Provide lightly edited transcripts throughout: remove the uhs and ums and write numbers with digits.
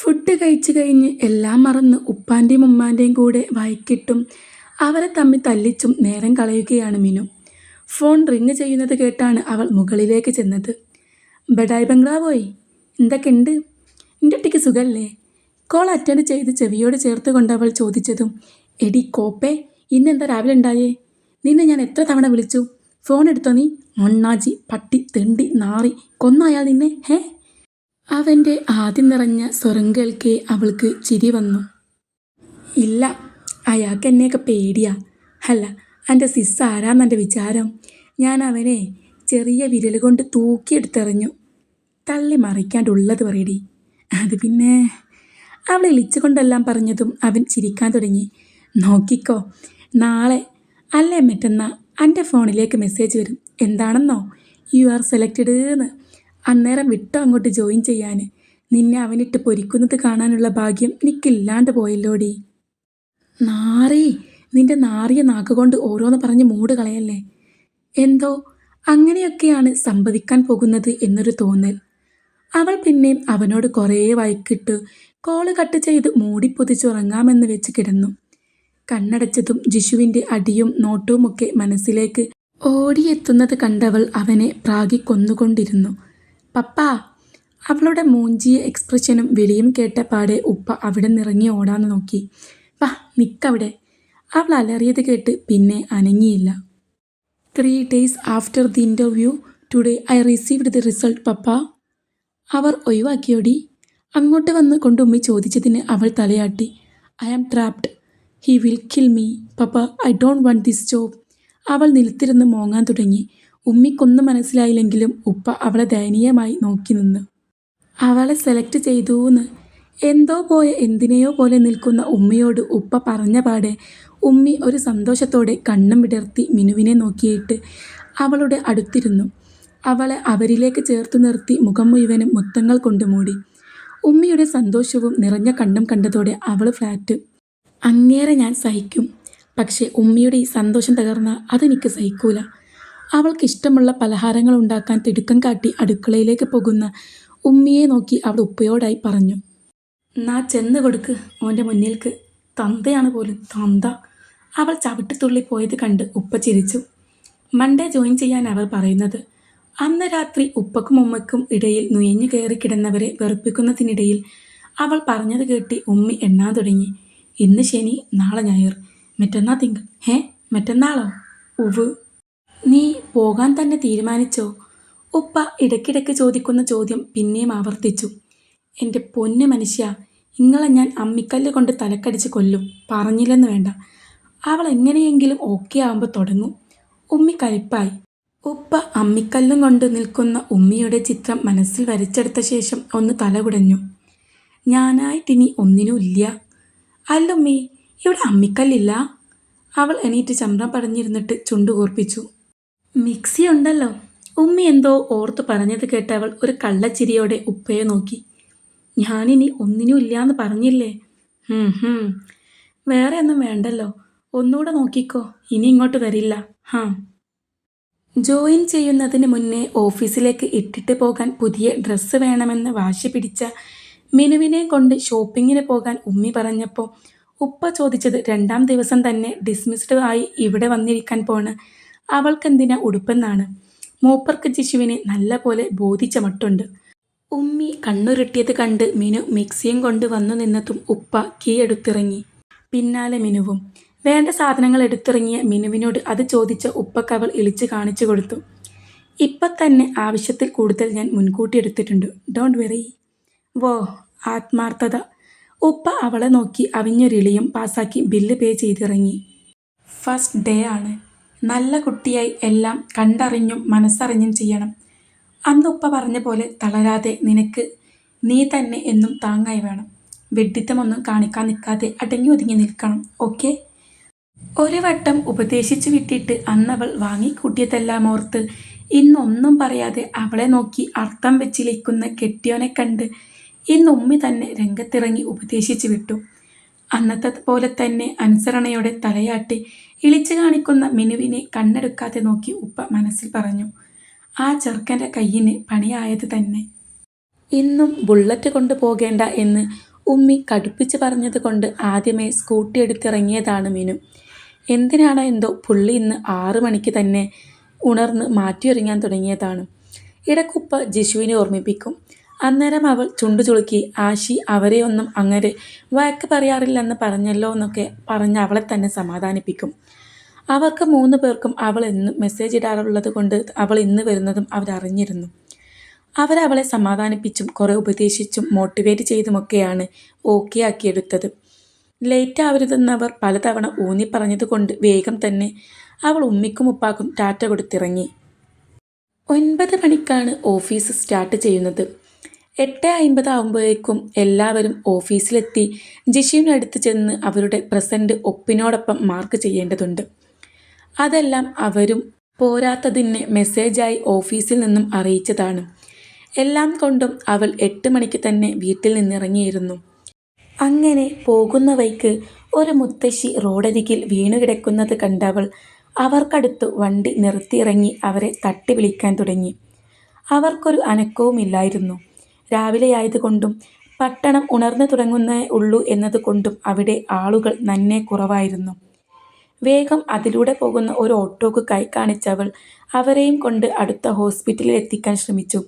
Food കഴിച്ചു കഴിഞ്ഞ് എല്ലാം മറന്ന് ഉപ്പാൻ്റെയും ഉമ്മാൻ്റെയും കൂടെ വഴക്കിട്ടും അവരെ തമ്മിൽ തല്ലിച്ചും നേരം കളയുകയാണ് മിനു. ഫോൺ റിങ് ചെയ്യുന്നത് കേട്ടാണ് അവൾ മുകളിലേക്ക് ചെന്നത്. ബഡായി ബംഗ്ലാവോയ്, എന്തൊക്കെയുണ്ട്? എൻ്റെ ഒറ്റയ്ക്ക് സുഖല്ലേ? കോൾ അറ്റൻഡ് ചെയ്ത് ചെവിയോട് ചേർത്ത് കൊണ്ട് അവൾ ചോദിച്ചതും, എടി കോപ്പേ, ഇന്നെന്താ രാവിലെ ഉണ്ടായേ? നിന്നെ ഞാൻ എത്ര തവണ വിളിച്ചു? ഫോൺ എടുത്തോ നീ? മണ്ണാജി, പട്ടി, തെണ്ടി, നാറി, കൊന്നയാൾ നിന്നെ, ഹേ? അവൻ്റെ ആദ്യം നിറഞ്ഞ സ്വരം കേൾക്കെ അവൾക്ക് ചിരി വന്നു. ഇല്ല, അയാൾക്ക് എന്നെയൊക്കെ പേടിയാ. അല്ല, എൻ്റെ സിസ് ആരാന്നെൻ്റെ വിചാരം? ഞാൻ അവനെ ചെറിയ വിരൽ കൊണ്ട് തൂക്കിയെടുത്തെറിഞ്ഞു. തള്ളി മറിക്കാണ്ടുള്ളത് പറയടി. അത് പിന്നെ, അവളെ ഇളിച്ചുകൊണ്ടെല്ലാം പറഞ്ഞതും അവൻ ചിരിക്കാൻ തുടങ്ങി. നോക്കിക്കോ, നാളെ അല്ലേ മറ്റന്നാ എൻ്റെ ഫോണിലേക്ക് മെസ്സേജ് വരും. എന്താണെന്നോ? യു ആർ സെലക്റ്റഡ് എന്ന്. അന്നേരം വിട്ടോ അങ്ങോട്ട് ജോയിൻ ചെയ്യാൻ. നിന്നെ അവനിട്ട് പൊരിക്കുന്നത് കാണാനുള്ള ഭാഗ്യം എനിക്കില്ലാണ്ട് പോയല്ലോടി. നാറി, നിന്റെ നാറിയ നാക്കുകൊണ്ട് ഓരോന്ന് പറഞ്ഞ് മൂട് കളയല്ലേ. എന്തോ അങ്ങനെയൊക്കെയാണ് സംഭവിക്കാൻ പോകുന്നത് എന്നൊരു തോന്നൽ. അവൾ പിന്നെയും അവനോട് കുറേ വഴക്കിട്ട് കോള് കട്ട് ചെയ്ത് മൂടിപ്പൊതിച്ചുറങ്ങാമെന്ന് വെച്ച് കിടന്നു. കണ്ണടച്ചതും ജിഷുവിൻ്റെ അടിയും നോട്ടവുമൊക്കെ മനസ്സിലേക്ക് ഓടിയെത്തുന്നത് കണ്ടവൾ അവനെ പ്രാഗിക്കൊന്നുകൊണ്ടിരുന്നു. പപ്പാ! അവളുടെ മൂഞ്ചിയ എക്സ്പ്രഷനും വിളിയും കേട്ട പാടെ ഉപ്പ അവിടെ നിറങ്ങി ഓടാൻ നോക്കി. വാ, നിക്കവിടെ. അവൾ അലറിയത് കേട്ട് പിന്നെ അനങ്ങിയില്ല. 3 days after the interview today I received the result papa. അവർ ഒഴിവാക്കിയോടി? അങ്ങോട്ട് വന്ന് കൊണ്ടുമ്മി ചോദിച്ചതിന് അവൾ തലയാട്ടി. I am trapped. He will kill me papa. I don't want this job. അവൾ നിലത്തിരുന്ന് മോങ്ങാൻ തുടങ്ങി. ഉമ്മിക്കൊന്നും മനസ്സിലായില്ലെങ്കിലും ഉപ്പ അവളെ ദയനീയമായി നോക്കി നിന്ന്. അവളെ സെലക്ട് ചെയ്തൂന്ന് എന്തോ പോയ എന്തിനെയോ പോലെ നിൽക്കുന്ന ഉമ്മിയോട് ഉപ്പ പറഞ്ഞ പാടെ ഉമ്മി ഒരു സന്തോഷത്തോടെ കണ്ണും വിടർത്തി മിനുവിനെ നോക്കിയിട്ട് അവളുടെ അടുത്തിരുന്നു. അവളെ അവരിലേക്ക് ചേർത്തു നിർത്തി മുഖം മുഴുവനും മുത്തങ്ങൾ കൊണ്ട് മൂടി. ഉമ്മിയുടെ സന്തോഷവും നിറഞ്ഞ കണ്ണും കണ്ടതോടെ അവൾ ഫ്ലാറ്റ്. അങ്ങേരെ ഞാൻ സഹിക്കും, പക്ഷേ ഉമ്മിയുടെ ഈ സന്തോഷം തകർന്ന അതെനിക്ക് സഹിക്കൂല. അവൾക്കിഷ്ടമുള്ള പലഹാരങ്ങൾ ഉണ്ടാക്കാൻ തിടുക്കം കാട്ടി അടുക്കളയിലേക്ക് പോകുന്ന ഉമ്മിയെ നോക്കി അവൾ ഉപ്പയോടായി പറഞ്ഞു. നാ ചെന്ന് കൊടുക്ക് ഓൻ്റെ മുന്നിൽക്ക്. തന്തയാണ് പോലും, തന്ത. അവൾ ചവിട്ടിത്തുള്ളി പോയത് കണ്ട് ഉപ്പ ചിരിച്ചു. മൺഡേ ജോയിൻ ചെയ്യാൻ അവർ പറയുന്നത്. അന്ന് രാത്രി ഉപ്പക്കും ഉമ്മയ്ക്കും ഇടയിൽ നുയഞ്ഞു കയറി കിടന്നവരെ വെറുപ്പിക്കുന്നതിനിടയിൽ അവൾ പറഞ്ഞത് കേട്ടി ഉമ്മി എണ്ണാൻ തുടങ്ങി. ഇന്ന് ശനി, നാളെ ഞായർ, മറ്റന്നാ തിങ്കൾ. മറ്റന്നാളോ? ഉവ്. നീ പോകാൻ തന്നെ തീരുമാനിച്ചോ? ഉപ്പ ഇടയ്ക്കിടയ്ക്ക് ചോദിക്കുന്ന ചോദ്യം പിന്നെയും ആവർത്തിച്ചു. എൻ്റെ പൊന്ന് മനുഷ്യ, ഇങ്ങളെ ഞാൻ അമ്മിക്കല്ല് കൊണ്ട് തലക്കടിച്ച് കൊല്ലും. പറഞ്ഞില്ലെന്ന് വേണ്ട. അവൾ എങ്ങനെയെങ്കിലും ഓക്കെ ആവുമ്പോൾ തുടങ്ങും. ഉമ്മി കലിപ്പായി. ഉപ്പ അമ്മിക്കല്ലും കൊണ്ട് നിൽക്കുന്ന ഉമ്മിയുടെ ചിത്രം മനസ്സിൽ വരച്ചെടുത്ത ശേഷം ഒന്ന് തലകുടഞ്ഞു. ഞാനായിട്ടിനി ഒന്നിനും ഇല്ല. അല്ലുമ്മി, ഇവിടെ അമ്മിക്കല്ലില്ല. അവൾ എണീറ്റ് ചമ്രം പടഞ്ഞിരുന്നിട്ട് ചുണ്ടുകൂർപ്പിച്ചു. മിക്സി ഉണ്ടല്ലോ. ഉമ്മി എന്തോ ഓർത്ത് പറഞ്ഞത് കേട്ടവൾ ഒരു കള്ളച്ചിരിയോടെ ഉപ്പയെ നോക്കി. ഞാനിനി ഒന്നിനും ഇല്ലയെന്ന് പറഞ്ഞില്ലേ? വേറെ ഒന്നും വേണ്ടല്ലോ. ഒന്നുകൂടെ നോക്കിക്കോ, ഇനി ഇങ്ങോട്ട് വരില്ല. ജോയിൻ ചെയ്യുന്നതിന് മുന്നേ ഓഫീസിലേക്ക് ഇട്ടിട്ട് പോകാൻ പുതിയ ഡ്രസ്സ് വേണമെന്ന് വാശി പിടിച്ച മിനുവിനെ കൊണ്ട് ഷോപ്പിങ്ങിന് പോകാൻ ഉമ്മി പറഞ്ഞപ്പോൾ ഉപ്പ ചോദിച്ചത് 2ാം ദിവസം തന്നെ ഡിസ്മിസ്ഡ് ആയി ഇവിടെ വന്നിരിക്കാൻ പോണ് അവൾക്കെന്തിനാ ഉടുപ്പെന്നാണ്. മൂപ്പർക്ക് ജിഷുവിനെ നല്ല പോലെ ബോധിച്ച മട്ടുണ്ട്. ഉമ്മി കണ്ണുരുട്ടിയത് കണ്ട് മിനു മിക്സിയും കൊണ്ട് വന്നു നിന്നതും ഉപ്പ കീ എടുത്തിറങ്ങി. പിന്നാലെ മിനുവും. വേണ്ട സാധനങ്ങൾ എടുത്തിറങ്ങിയ മിനുവിനോട് അത് ചോദിച്ച ഉപ്പക്കവൾ ഇളിച്ച് കാണിച്ചു കൊടുത്തു. ഇപ്പം തന്നെ ആവശ്യത്തിൽ കൂടുതൽ ഞാൻ മുൻകൂട്ടി എടുത്തിട്ടുണ്ട്. Don't worry. വോ, ആത്മാർത്ഥത. ഉപ്പ അവളെ നോക്കി അവിഞ്ഞൊരിളിയും പാസാക്കി ബില്ല് പേ ചെയ്തിറങ്ങി. ഫസ്റ്റ് ഡേ ആണ്. നല്ല കുട്ടിയായി എല്ലാം കണ്ടറിഞ്ഞും മനസ്സറിഞ്ഞും ചെയ്യണം. അന്ന് ഉപ്പ പറഞ്ഞ പോലെ തളരാതെ നിനക്ക് നീ തന്നെ എന്നും താങ്ങായി വേണം. വെഡിത്തമൊന്നും കാണിക്കാൻ നിൽക്കാതെ അടങ്ങി ഒതുങ്ങി നിൽക്കണം. ഓക്കെ? ഒരു വട്ടം ഉപദേശിച്ചു വിട്ടിട്ട് അന്നവൾ വാങ്ങിക്കൂട്ടിയതെല്ലാം ഓർത്ത് ഇന്നൊന്നും പറയാതെ അവളെ നോക്കി അർത്ഥം വെച്ചിരിക്കുന്ന കെട്ടിയോനെ കണ്ട് ഇന്ന് ഉമ്മി തന്നെ രംഗത്തിറങ്ങി ഉപദേശിച്ചു വിട്ടു. അന്നത്തെ പോലെ തന്നെ അനുസരണയോടെ തലയാട്ടി ഇളിച്ചു കാണിക്കുന്ന മിനുവിനെ കണ്ണെടുക്കാതെ നോക്കി ഉപ്പ മനസ്സിൽ പറഞ്ഞു. ആ ചെറുക്കൻ്റെ കയ്യിന് പണിയായത് തന്നെ. ഇന്നും ബുള്ളറ്റ് കൊണ്ടു പോകേണ്ട എന്ന് ഉമ്മി കടുപ്പിച്ച് പറഞ്ഞത് കൊണ്ട് ആദ്യമേ സ്കൂട്ടി എടുത്തിറങ്ങിയതാണ് മിനു. എന്തിനാണോ എന്തോ പുള്ളി ഇന്ന് 6 മണിക്ക് തന്നെ ഉണർന്ന് മാറ്റിയൊരുങ്ങാൻ തുടങ്ങിയതാണ്. ഇടക്കുപ്പ ജിഷുവിനെ ഓർമ്മിപ്പിക്കും. അന്നേരം അവൾ ചുണ്ടു ചുളുക്കി ആശി അവരെയൊന്നും അങ്ങനെ വഴക്ക് പറയാറില്ലെന്ന് പറഞ്ഞല്ലോ എന്നൊക്കെ പറഞ്ഞ് അവളെ തന്നെ സമാധാനിപ്പിക്കും. അവർക്ക് 3 പേർക്കും അവൾ എന്ന് മെസ്സേജ് ഇടാറുള്ളത് കൊണ്ട് അവൾ ഇന്ന് വരുന്നതും അവരറിഞ്ഞിരുന്നു. അവരവളെ സമാധാനിപ്പിച്ചും കുറേ ഉപദേശിച്ചും മോട്ടിവേറ്റ് ചെയ്തുമൊക്കെയാണ് ഓക്കെ ആക്കിയെടുത്തത്. ലേറ്റ് ആവരുതെന്നവർ പലതവണ ഊന്നി പറഞ്ഞതുകൊണ്ട് വേഗം തന്നെ അവൾ ഉമ്മിക്കും ഉപ്പാക്കും ടാറ്റ കൊടുത്തിറങ്ങി. 9 മണിക്കാണ് ഓഫീസ് സ്റ്റാർട്ട് ചെയ്യുന്നത്. 8:50 ആകുമ്പോഴേക്കും എല്ലാവരും ഓഫീസിലെത്തി ജിഷുവിനടുത്ത് ചെന്ന് അവരുടെ പ്രസൻറ്റ് ഒപ്പിനോടൊപ്പം മാർക്ക് ചെയ്യേണ്ടതുണ്ട്. അതെല്ലാം അവരും പോരാത്തതിന് മെസ്സേജായി ഓഫീസിൽ നിന്നും അറിയിച്ചതാണ്. എല്ലാം കൊണ്ടും അവൾ 8 മണിക്ക് തന്നെ വീട്ടിൽ നിന്നിറങ്ങിയിരുന്നു. അങ്ങനെ പോകുന്ന വഴിക്ക് ഒരു മുത്തശ്ശി റോഡരികിൽ വീണുകിടക്കുന്നത് കണ്ടവൾ അവർക്കടുത്ത് വണ്ടി നിർത്തിയിറങ്ങി അവരെ തട്ടി വിളിക്കാൻ തുടങ്ങി. അവർക്കൊരു അനക്കവുമില്ലായിരുന്നു. രാവിലെയായതുകൊണ്ടും പട്ടണം ഉണർന്നു തുടങ്ങുന്നേ ഉള്ളൂ എന്നതുകൊണ്ടും അവിടെ ആളുകൾ നന്നേ കുറവായിരുന്നു. വേഗം അതിലൂടെ പോകുന്ന ഒരു ഓട്ടോക്ക് കൈ കാണിച്ചവൾ അവരെയും കൊണ്ട് അടുത്ത ഹോസ്പിറ്റലിൽ എത്തിക്കാൻ ശ്രമിച്ചു.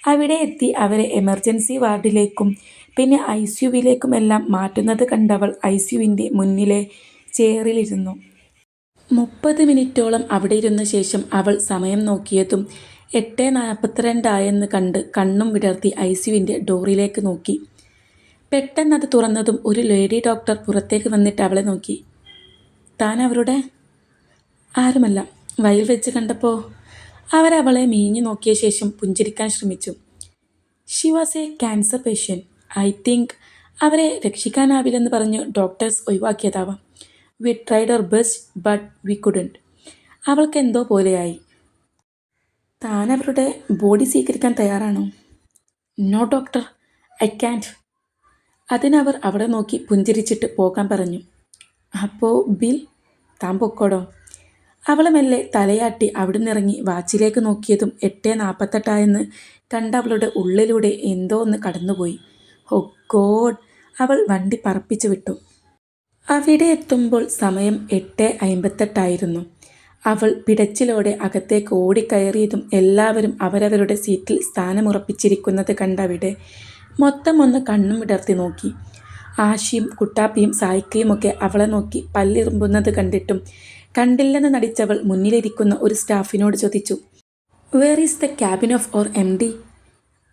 അവിടെ എത്തി അവരെ എമർജൻസി വാർഡിലേക്കും പിന്നെ ICUവിലേക്കുമെല്ലാം മാറ്റുന്നത് കണ്ടവൾ ICUവിൻ്റെ മുന്നിലെ ചെയറിലിരുന്നു. 30 മിനിറ്റോളം അവിടെ ഇരുന്ന ശേഷം അവൾ സമയം നോക്കിയതും 8:42 ആയെന്ന് കണ്ട് കണ്ണും വിടർത്തി ICUവിൻ്റെ ഡോറിലേക്ക് നോക്കി. പെട്ടെന്നത് തുറന്നതും ഒരു ലേഡി ഡോക്ടർ പുറത്തേക്ക് വന്നിട്ട് അവളെ നോക്കി. താൻ അവരുടെ? ആരുമല്ല, വഴിയിൽ വെച്ച് കണ്ടപ്പോൾ. അവരവളെ മീഞ്ഞു നോക്കിയ ശേഷം പുഞ്ചിരിക്കാൻ ശ്രമിച്ചു. She was a cancer patient. I think അവരെ രക്ഷിക്കാനാവില്ലെന്ന് പറഞ്ഞ് ഡോക്ടേഴ്സ് ഒഴിവാക്കിയതാവാം. We tried our best but we couldn't. അവൾക്ക് എന്തോ പോലെയായി. താൻ അവരുടെ ബോഡി സ്വീകരിക്കാൻ തയ്യാറാണോ? No doctor, I can't. അതിനവർ അവിടെ നോക്കി പുഞ്ചിരിച്ചിട്ട് പോകാൻ പറഞ്ഞു. അപ്പോൾ ബിൽ? താൻ പൊക്കോടോ. അവൾ മെല്ലെ തലയാട്ടി അവിടെ നിന്നിറങ്ങി വാച്ചിലേക്ക് നോക്കിയതും 8:48 ആയെന്ന് കണ്ടവളുടെ ഉള്ളിലൂടെ എന്തോ ഒന്ന് കടന്നുപോയി. ഓ ഗോഡ്! അവൾ വണ്ടി പറപ്പിച്ചു വിട്ടു. അവിടെ എത്തുമ്പോൾ സമയം 8:58 ആയിരുന്നു. അവൾ പിടച്ചിലോടെ അകത്തേക്ക് ഓടിക്കയറിയതും എല്ലാവരും അവരവരുടെ സീറ്റിൽ സ്ഥാനമുറപ്പിച്ചിരിക്കുന്നത് കണ്ടവിടെ മൊത്തം ഒന്ന് കണ്ണും വിടർത്തി നോക്കി. ആശിയും കുട്ടാപ്പിയും സായിക്കയുമൊക്കെ അവളെ നോക്കി പല്ലിറുമ്പുന്നത് കണ്ടിട്ടും കണ്ടില്ലെന്ന് നടിച്ചവൾ മുന്നിലിരിക്കുന്ന ഒരു സ്റ്റാഫിനോട് ചോദിച്ചു, where is the cabin of our MD?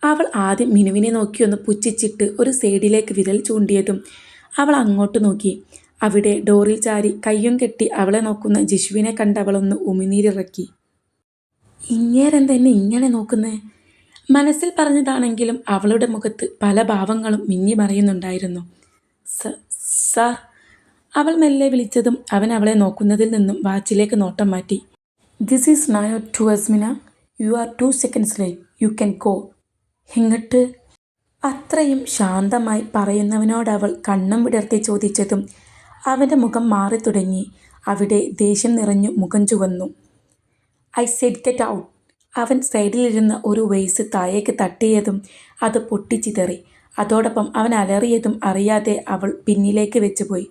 അവൾ ആദ്യം മിനുവിനെ നോക്കിയൊന്ന് പുച്ഛിച്ചിട്ട് ഒരു സൈഡിലേക്ക് വിരൽ ചൂണ്ടിയതും അവൾ അങ്ങോട്ട് നോക്കി. അവിടെ ഡോറിൽ ചാരി കയ്യും കെട്ടി അവളെ നോക്കുന്ന ജിഷുവിനെ കണ്ടവളൊന്ന് ഉമിനീരിറക്കി. ഇങ്ങേരെന്തെന്നെ ഇങ്ങനെ നോക്കുന്നേ? മനസ്സിൽ പറഞ്ഞതാണെങ്കിലും അവളുടെ മുഖത്ത് പല ഭാവങ്ങളും മിന്നി മറയുന്നുണ്ടായിരുന്നു. സാർ, അവൾ മെല്ലെ വിളിച്ചതും അവൻ അവളെ നോക്കുന്നതിൽ നിന്നും വാച്ചിലേക്ക് നോട്ടം മാറ്റി. ദിസ് ഈസ് നയോ to Asmina. You are 2 seconds late. You can go. ഇങ്ങട്ട്? അത്രയും ശാന്തമായി പറയുന്നവനോടവൾ കണ്ണും വിടർത്തി ചോദിച്ചതും അവൻ്റെ മുഖം മാറി തുടങ്ങി. അവിടെ ദേഷ്യം നിറഞ്ഞു മുഖം ചുവന്നു. I said get out. അവൻ സൈഡിലിരുന്ന ഒരു വെയ്സ് താഴേക്ക് തട്ടിയതും അത് പൊട്ടിച്ചിതറി. അതോടൊപ്പം അവൻ അലറിയതും അറിയാതെ അവൾ പിന്നിലേക്ക് വെച്ചുപോയി.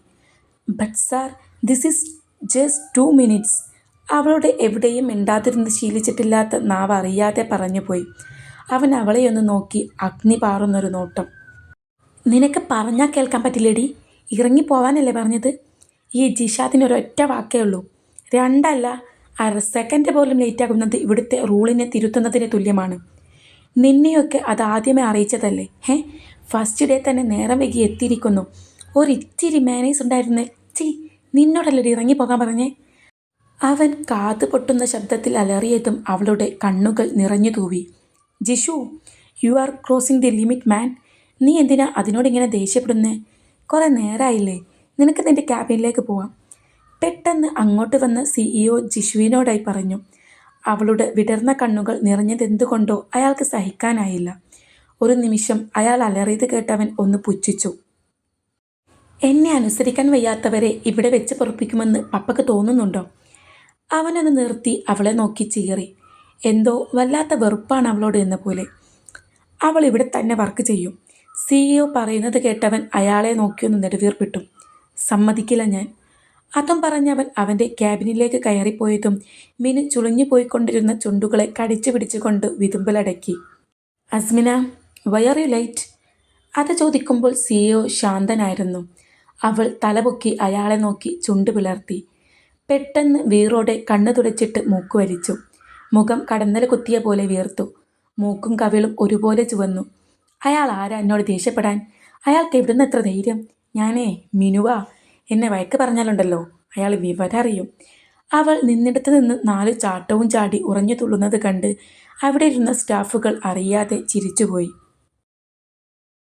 But sir, this is just 2 minutes. അവളുടെ എവിടെയും മിണ്ടാതിരുന്ന് ശീലിച്ചിട്ടില്ലാത്ത നാവ് അറിയാതെ പറഞ്ഞുപോയി. അവൻ അവളെയൊന്ന് നോക്കി അഗ്നി പാറുന്നൊരു നോട്ടം. നിനക്ക് പറഞ്ഞാൽ കേൾക്കാൻ പറ്റില്ലേടി? ഇറങ്ങിപ്പോവാനല്ലേ പറഞ്ഞത്? ഈ ജിഷാദിനൊരൊറ്റ വാക്കേ ഉള്ളൂ. 2 അല്ല, 1/2 സെക്കൻഡ് പോലും ലേറ്റാകുന്നത് ഇവിടുത്തെ റൂളിനെ തിരുത്തുന്നതിന് തുല്യമാണ്. നിന്നെയൊക്കെ അത് ആദ്യമേ അറിയിച്ചതല്ലേ? ഫസ്റ്റ് ഡേ തന്നെ നേരം വൈകി എത്തിയിരിക്കുന്നു. ഒരിത്തിരി മാനേഴ്സ് ഉണ്ടായിരുന്നേ. നിന്നോടല്ലേ ഇറങ്ങിപ്പോകാൻ പറഞ്ഞേ? അവൻ കാത് പൊട്ടുന്ന ശബ്ദത്തിൽ അലറിയതും അവളുടെ കണ്ണുകൾ നിറഞ്ഞു തൂവി. Jishu, you are crossing the limit man. നീ എന്തിനാ അതിനോടിങ്ങനെ ദേഷ്യപ്പെടുന്നേ? കുറേ നേരമായില്ലേ? നിനക്ക് നിൻ്റെ ക്യാബിനിലേക്ക് പോവാം. പെട്ടെന്ന് അങ്ങോട്ട് വന്ന CEO ജിഷുവിനോടായി പറഞ്ഞു. അവളുടെ വിടർന്ന കണ്ണുകൾ നിറഞ്ഞതെന്തുകൊണ്ടോ അയാൾക്ക് സഹിക്കാനായില്ല. ഒരു നിമിഷം അയാൾ അലറിയത് കേട്ടവൻ ഒന്ന് പുച്ഛിച്ചു. എന്നെ അനുസരിക്കാൻ വയ്യാത്തവരെ ഇവിടെ വെച്ച് പൊറപ്പിക്കുമെന്ന് പപ്പക്ക് തോന്നുന്നുണ്ടോ? അവനൊന്ന് നിർത്തി അവളെ നോക്കി ചീറി. എന്തോ വല്ലാത്ത വെറുപ്പാണ് അവളോട് എന്ന പോലെ. അവൾ ഇവിടെ തന്നെ വർക്ക് ചെയ്യും. CEO പറയുന്നത് കേട്ടവൻ അയാളെ നോക്കിയൊന്ന് നെടുവീർപ്പിട്ടു. സമ്മതിക്കില്ല ഞാൻ. അതും പറഞ്ഞവൻ അവൻ്റെ ക്യാബിനിലേക്ക് കയറിപ്പോയതും മിനു ചുളിഞ്ഞു പോയിക്കൊണ്ടിരുന്ന ചുണ്ടുകളെ കടിച്ചു പിടിച്ചുകൊണ്ട് വിതുമ്പലടക്കി. Asmina, why are you late? അത് ചോദിക്കുമ്പോൾ CEO ശാന്തനായിരുന്നു. അവൾ തലപൊക്കി അയാളെ നോക്കി ചുണ്ടു പിളർത്തി. പെട്ടെന്ന് വീറോടെ കണ്ണു തുടച്ചിട്ട് മൂക്ക് വലിച്ചു. മുഖം കടന്നൽ കുത്തിയ പോലെ വീർത്തു. മൂക്കും കവിളും ഒരുപോലെ ചുവന്നു. അയാൾ ആരാ എന്നോട് ദേഷ്യപ്പെടാൻ? അയാൾക്ക് എവിടുന്ന് എത്ര ധൈര്യം? ഞാനേ മിനുവാ. എന്നെ വഴക്ക് പറഞ്ഞാലുണ്ടല്ലോ അയാൾ വിവരറിയും. അവൾ നിന്നിടത്ത് നിന്ന് 4 ചാട്ടവും ചാടി ഉറഞ്ഞു തുള്ളുന്നത് കണ്ട് അവിടെ ഇരുന്ന സ്റ്റാഫുകൾ അറിയാതെ ചിരിച്ചുപോയി.